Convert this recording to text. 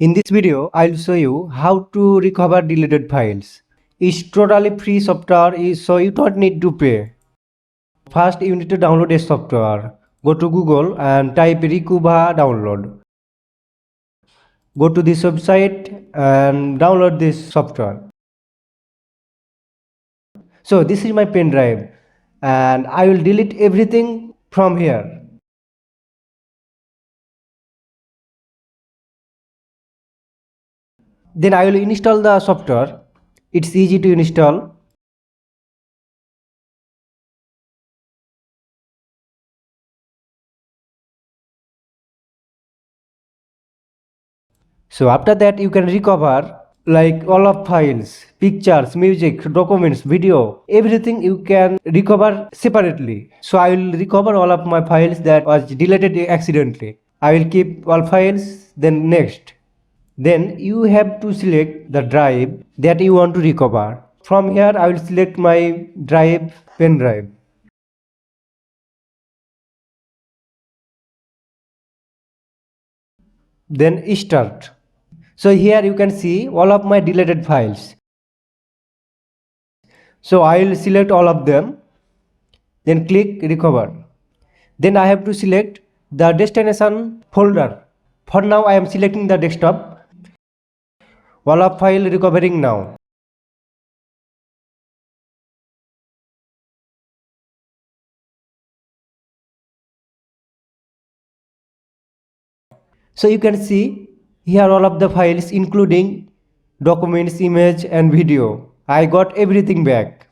In this video, I'll show you how to recover deleted files. It's totally free software, so you don't need to pay. First, you need to download a software. Go to Google and type recuva download. Go to this website and download this software. So this is my pen drive and I will delete everything from here. Then I will install the software. It's easy to install. So after that you can recover like all of files, pictures, music, documents, video, everything you can recover separately. So I will recover all of my files that was deleted accidentally. I will keep all files. Then next. Then you have to select the drive that you want to recover. From here I will select my drive, pen drive. Then start. So here you can see all of my deleted files. So I will select all of them, then click recover. Then I have to select the destination folder. For now I am selecting the desktop. All of file recovering now. So you can see here all of the files including documents, image and video. I got everything back.